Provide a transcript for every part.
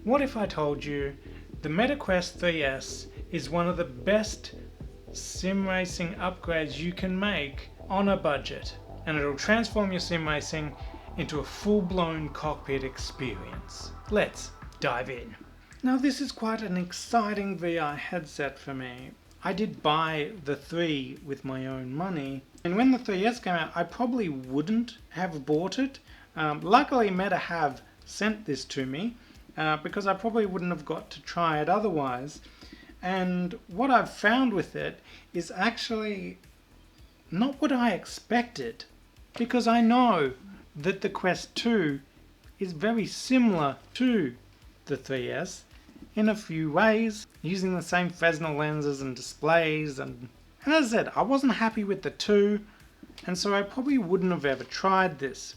What if I told you the MetaQuest 3S is one of the best sim racing upgrades you can make on a budget, and it'll transform your sim racing into a full-blown cockpit experience? Let's dive in. Now this is quite an exciting VR headset for me. I did buy the 3 with my own money, and when the 3S came out I probably wouldn't have bought it. Luckily Meta have sent this to me because I probably wouldn't have got to try it otherwise. And what I've found with it is actually not what I expected, because I know that the Quest 2 is very similar to the 3S in a few ways, using the same Fresnel lenses and displays, and as I said, I wasn't happy with the 2, and so I probably wouldn't have ever tried this.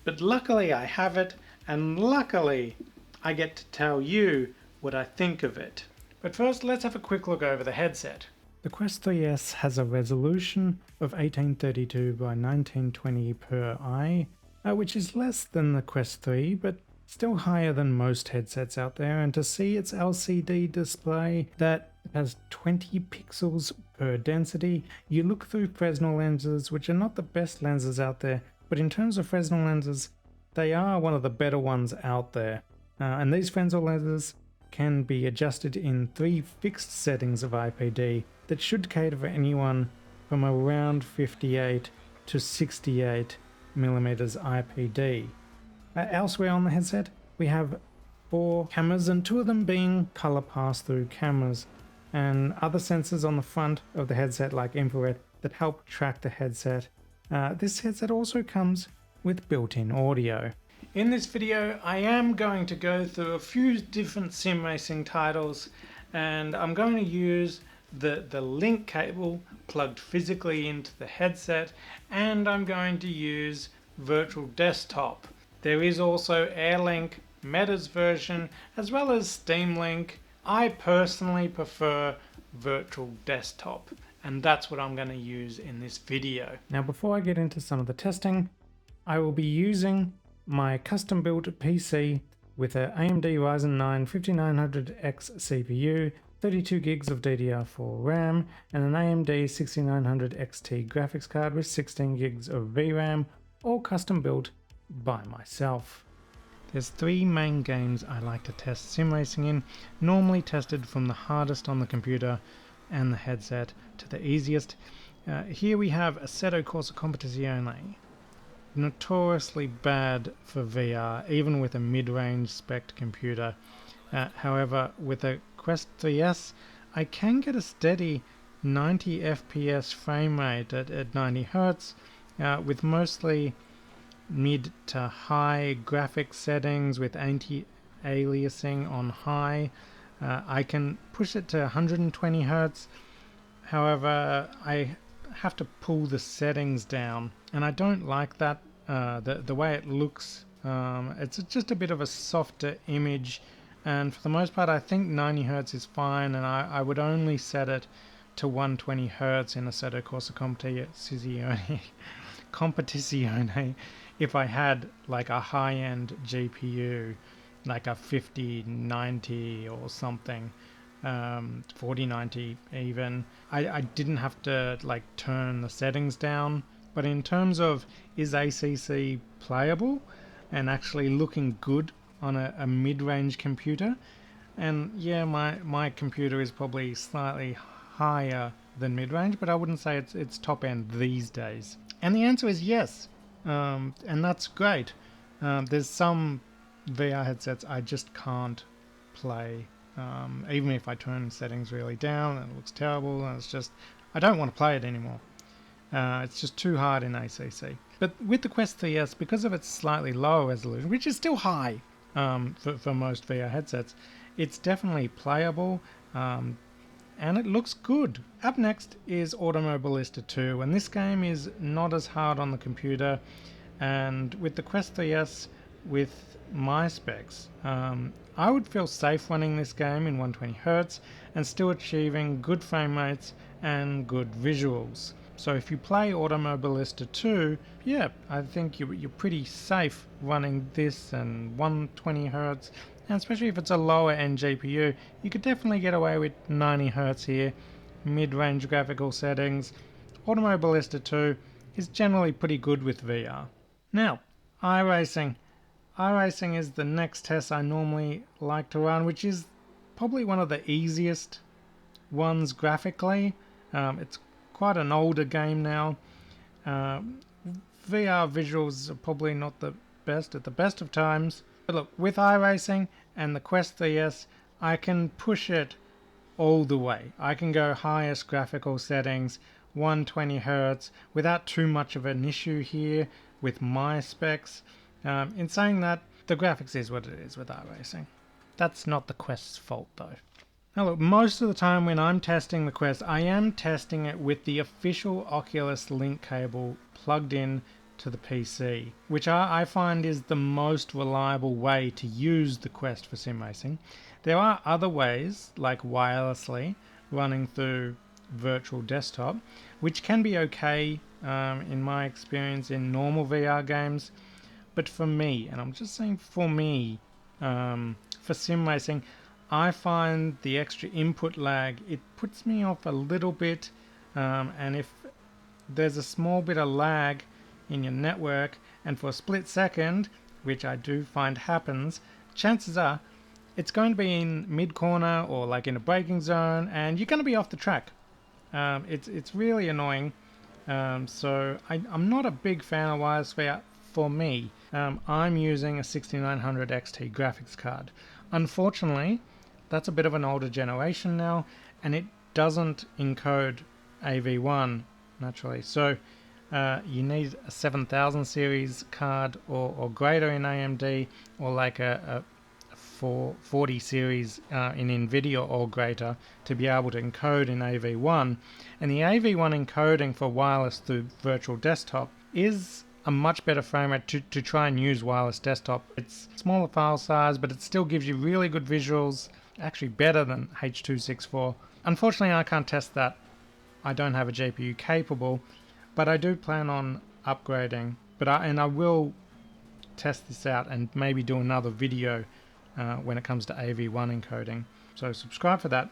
But luckily I have it, and luckily I get to tell you what I think of it. But first, let's have a quick look over the headset. The Quest 3S has a resolution of 1832 by 1920 per eye, which is less than the Quest 3, but still higher than most headsets out there. And to see its LCD display that has 20 pixels per density, you look through Fresnel lenses, which are not the best lenses out there, but in terms of Fresnel lenses, they are one of the better ones out there. And these Fresnel lenses can be adjusted in 3 fixed settings of IPD that should cater for anyone from around 58 to 68 millimeters IPD. Elsewhere on the headset, we have 4 cameras, and 2 of them being color pass-through cameras, and other sensors on the front of the headset like infrared that help track the headset. This headset also comes with built-in audio. In this video I am going to go through a few different sim racing titles, and I'm going to use the link cable plugged physically into the headset, and I'm going to use virtual desktop. There is also AirLink, Meta's version, as well as Steam Link. I personally prefer virtual desktop, and that's what I'm going to use in this video. Now before I get into some of the testing, I will be using my custom built PC with an AMD Ryzen 9 5900X CPU, 32 gigs of DDR4 RAM, and an AMD 6900 XT graphics card with 16 gigs of VRAM, all custom built by myself. There's 3 main games I like to test sim racing in, normally tested from the hardest on the computer and the headset to the easiest. Here we have Assetto Corsa Competizione. Notoriously bad for VR, even with a mid-range spec computer. However, with a Quest 3S, I can get a steady 90 FPS frame rate at 90 Hz, with mostly mid to high graphics settings with anti-aliasing on high. I can push it to 120 Hz. However, I have to pull the settings down, and I don't like that. The way it looks, it's just a bit of a softer image, and for the most part I think 90 Hz is fine, and I would only set it to 120 Hz in Assetto Corsa Competizione if I had like a high-end GPU, like a 5090 or something, 4090 even. I didn't have to like turn the settings down. But in terms of is ACC playable and actually looking good on a mid-range computer, and yeah, my computer is probably slightly higher than mid-range, but I wouldn't say it's top end these days. And the answer is yes, and that's great. There's some VR headsets I just can't play, even if I turn settings really down, and it looks terrible, and it's just, I don't want to play it anymore. It's just too hard in ACC. But with the Quest 3S, because of its slightly lower resolution, which is still high for most VR headsets, it's definitely playable, and it looks good. Up next is Automobilista 2, and this game is not as hard on the computer, and with the Quest 3S, with my specs, I would feel safe running this game in 120 Hz and still achieving good frame rates and good visuals. So if you play Automobilista 2, yeah, I think you're pretty safe running this and 120 Hz and especially if it's a lower end GPU, you could definitely get away with 90 Hz here, mid-range graphical settings. Automobilista 2 is generally pretty good with VR. Now, iRacing. iRacing is the next test I normally like to run, which is probably one of the easiest ones graphically. It's quite an older game now. VR visuals are probably not the best at the best of times. But look, with iRacing and the Quest 3S, I can push it all the way. I can go highest graphical settings, 120 Hz, without too much of an issue here with my specs. In saying that, the graphics is what it is with iRacing. That's not the Quest's fault though. Now look, most of the time when I'm testing the Quest, I am testing it with the official Oculus Link cable plugged in to the PC, which I find is the most reliable way to use the Quest for sim racing. There are other ways, like wirelessly, running through virtual desktop, which can be okay in my experience in normal VR games. But for me, and I'm just saying for me, for sim racing, I find the extra input lag, it puts me off a little bit, and if there's a small bit of lag in your network, and for a split second, which I do find happens, chances are it's going to be in mid-corner or like in a braking zone, and you're going to be off the track. It's really annoying. So I'm not a big fan of wireless VR. For me, I'm using a 6900 XT graphics card. Unfortunately, that's a bit of an older generation now, and it doesn't encode AV1 naturally. So you need a 7000 series card or greater in AMD, or like a 440 series in NVIDIA or greater to be able to encode in AV1. And the AV1 encoding for wireless through virtual desktop is a much better frame rate to try and use wireless desktop. It's smaller file size, but it still gives you really good visuals, actually better than H.264. Unfortunately, I can't test that. I don't have a GPU capable, but I do plan on upgrading. I will test this out and maybe do another video when it comes to AV1 encoding. So subscribe for that.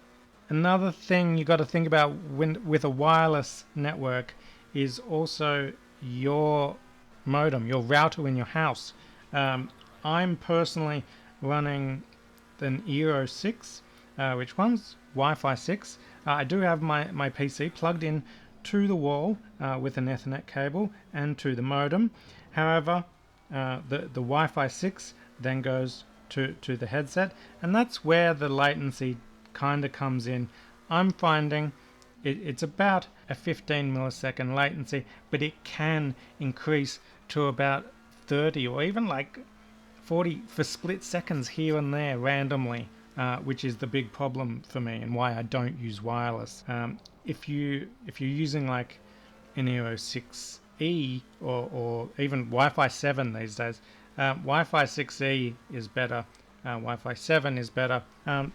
Another thing you got to think about with a wireless network is also your modem, your router in your house. I'm personally running an Eero 6, which runs Wi-Fi 6. I do have my PC plugged in to the wall with an Ethernet cable and to the modem. However, the Wi-Fi 6 then goes to the headset, and that's where the latency kind of comes in. I'm finding it's about a 15 millisecond latency, but it can increase to about 30 or even like 40 for split seconds here and there randomly, which is the big problem for me and why I don't use wireless. If you're using like an Eero 6E or even Wi-Fi 7 these days, Wi-Fi 6E is better. Wi-Fi 7 is better.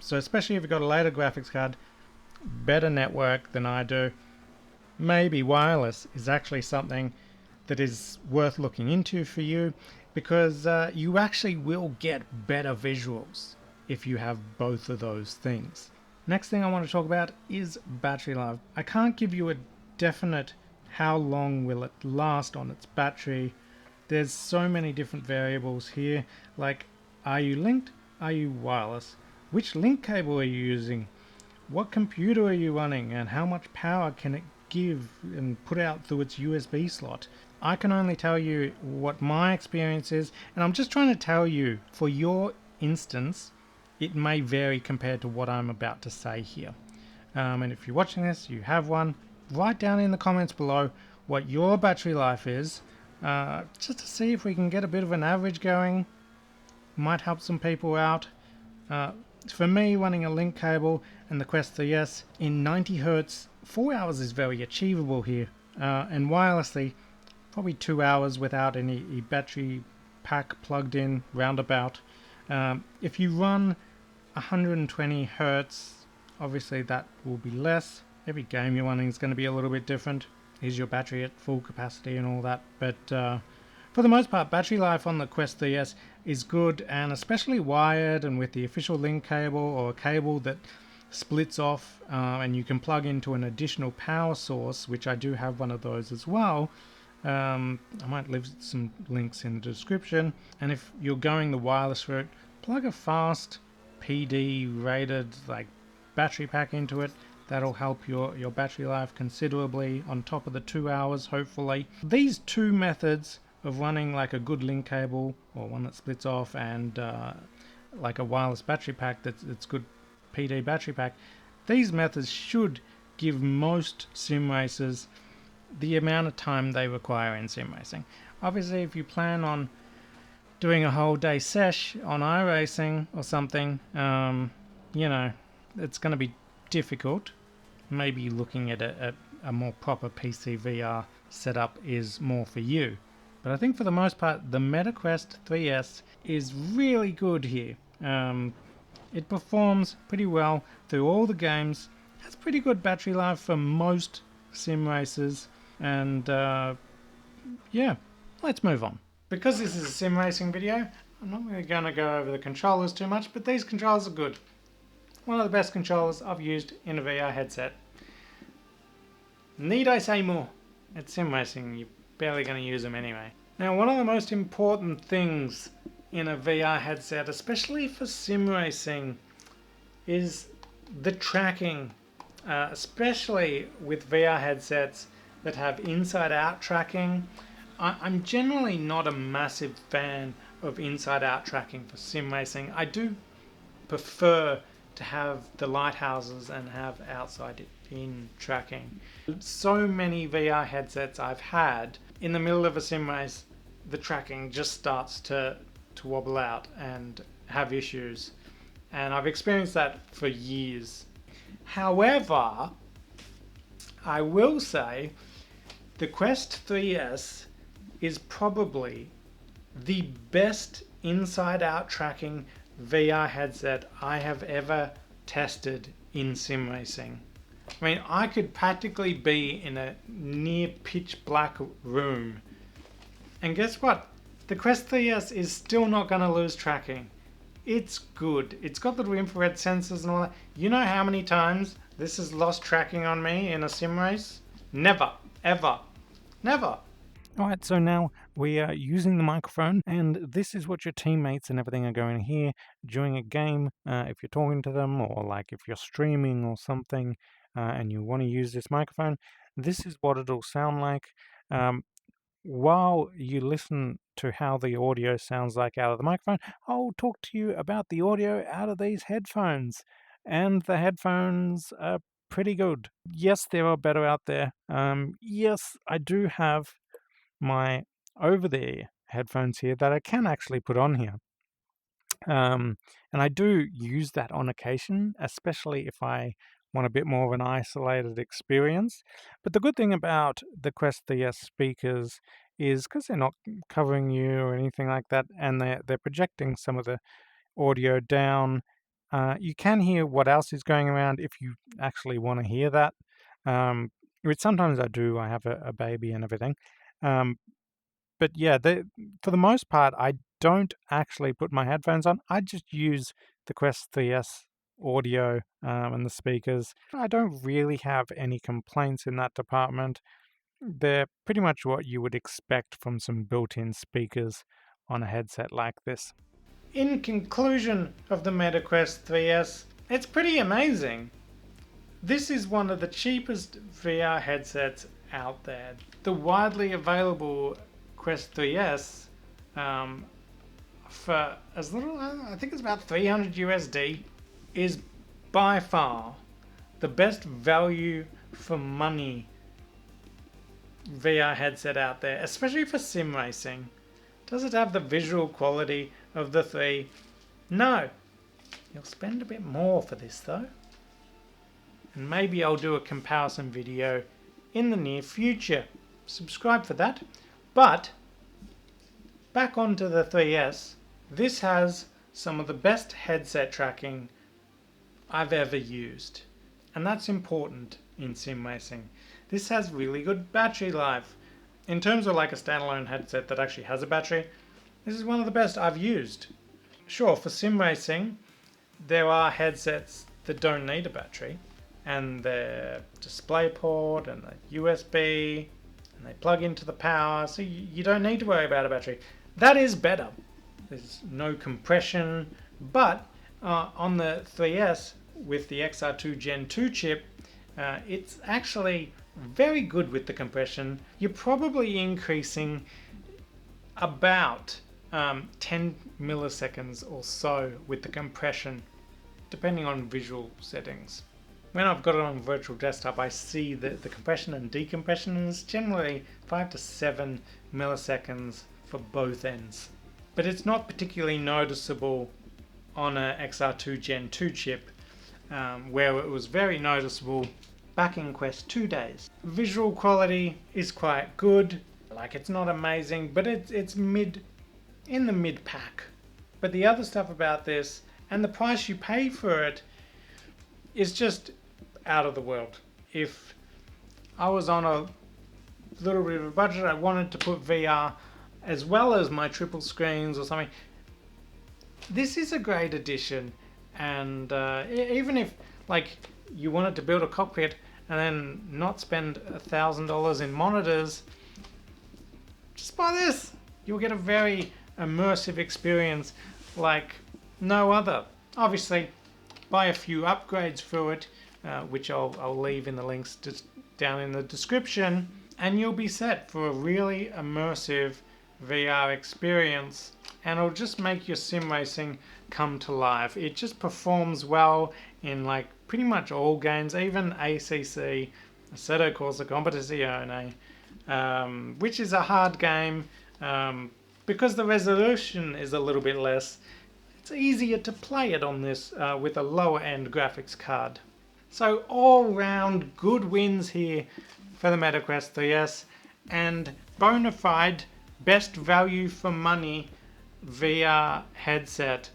So especially if you've got a later graphics card, better network than I do, maybe wireless is actually something that is worth looking into for you, because you actually will get better visuals if you have both of those things. Next thing I want to talk about is battery life. I can't give you a definite how long will it last on its battery. There's so many different variables here, like are you linked, are you wireless, which link cable are you using, what computer are you running, and how much power can it give and put out through its USB slot. I can only tell you what my experience is, and I'm just trying to tell you, for your instance, it may vary compared to what I'm about to say here. And if you're watching this, you have one, write down in the comments below what your battery life is, just to see if we can get a bit of an average going. Might help some people out. For me, running a link cable and the Quest 3S in 90 Hz, 4 hours is very achievable here. And wirelessly, probably 2 hours without any battery pack plugged in, roundabout. If you run 120 Hz, obviously that will be less. Every game you're running is going to be a little bit different. Is your battery at full capacity and all that? But for the most part, battery life on the Quest 3S is good, and especially wired and with the official link cable or a cable that splits off and you can plug into an additional power source, which I do have one of those as well. I might leave some links in the description. And if you're going the wireless route, plug a fast PD rated like battery pack into it. That'll help your battery life considerably on top of the 2 hours, hopefully. These two methods of running like a good link cable or one that splits off and like a wireless battery pack that's good PD battery pack, these methods should give most sim racers the amount of time they require in sim racing. Obviously, if you plan on doing a whole day sesh on iRacing or something, you know, it's going to be difficult. Maybe looking at a more proper PC VR setup is more for you. But I think for the most part, the MetaQuest 3S is really good here. It performs pretty well through all the games, has pretty good battery life for most sim racers, and yeah, let's move on. Because this is a sim racing video, I'm not really going to go over the controllers too much, but these controllers are good. One of the best controllers I've used in a VR headset. Need I say more? It's sim racing, you're barely going to use them anyway. Now, one of the most important things in a VR headset, especially for sim racing, is the tracking, especially with VR headsets that have inside-out tracking. I'm generally not a massive fan of inside-out tracking for sim racing. I do prefer to have the lighthouses and have outside-in tracking. So many VR headsets I've had, in the middle of a sim race, the tracking just starts to wobble out and have issues. And I've experienced that for years. However, I will say the Quest 3S is probably the best inside-out tracking VR headset I have ever tested in sim racing. I mean, I could practically be in a near pitch black room, and guess what? The Quest 3S is still not going to lose tracking. It's good. It's got little infrared sensors and all that. You know how many times this has lost tracking on me in a sim race? Never, ever, never. Alright, so now we are using the microphone, and this is what your teammates and everything are going to hear during a game if you're talking to them, or like if you're streaming or something and you want to use this microphone. This is what it'll sound like. While you listen to how the audio sounds like out of the microphone, I'll talk to you about the audio out of these headphones. And the headphones are pretty good. Yes, there are better out there. Yes, I do have my over-the-ear headphones here that I can actually put on here. And I do use that on occasion, especially if I want a bit more of an isolated experience. But the good thing about the Quest 3S speakers is because they're not covering you or anything like that, and they're projecting some of the audio down, you can hear what else is going around if you actually want to hear that. Which sometimes I do. I have a baby and everything. But yeah, for the most part, I don't actually put my headphones on. I just use the Quest 3S audio and the speakers. I don't really have any complaints in that department. They're pretty much what you would expect from some built-in speakers on a headset like this. In conclusion of the MetaQuest 3S, it's pretty amazing. This is one of the cheapest VR headsets out there. The widely available Quest 3S for as little, I think it's about 300 USD, is by far the best value for money VR headset out there, especially for sim racing. Does it have the visual quality of the 3? No. You'll spend a bit more for this though. And maybe I'll do a comparison video in the near future. Subscribe for that. But back onto the 3S, this has some of the best headset tracking I've ever used. And that's important in sim racing. This has really good battery life. In terms of like a standalone headset that actually has a battery, This is one of the best I've used. Sure, for sim racing, there are headsets that don't need a battery, and the DisplayPort and the USB, and they plug into the power, so you don't need to worry about a battery. That is better. There's no compression, but on the 3S with the XR2 Gen 2 chip, it's actually very good with the compression. You're probably increasing about 10 milliseconds or so with the compression, depending on visual settings. When I've got it on virtual desktop, I see the compression and decompression is generally 5 to 7 milliseconds for both ends. But it's not particularly noticeable on a XR2 Gen 2 chip, where it was very noticeable back in Quest 2 days. Visual quality is quite good. Like, it's not amazing, but it's in the mid pack. But the other stuff about this and the price you pay for it is just out of the world. If I was on a little bit of a budget, I wanted to put VR as well as my triple screens or something, this is a great addition. And even if like you wanted to build a cockpit and then not spend $1,000 in monitors, just buy this. You'll get a very immersive experience like no other. Obviously, buy a few upgrades for it, which I'll leave in the links down in the description, and you'll be set for a really immersive VR experience, and it'll just make your sim racing come to life. It just performs well in like pretty much all games, even ACC, Assetto Corsa Competizione, which is a hard game. Because the resolution is a little bit less, it's easier to play it on this with a lower end graphics card. So all round good wins here for the MetaQuest 3S, and bona fide best value for money VR headset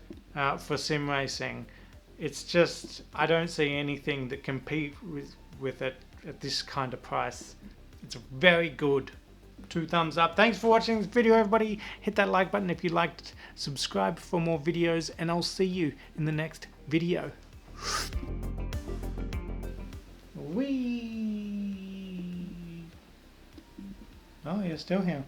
for sim racing. It's just, I don't see anything that compete with it at this kind of price. It's very good. 2 thumbs up. Thanks for watching this video, everybody. Hit that like button if you liked, subscribe for more videos, and I'll see you in the next video. Whee! Oh, you're still here.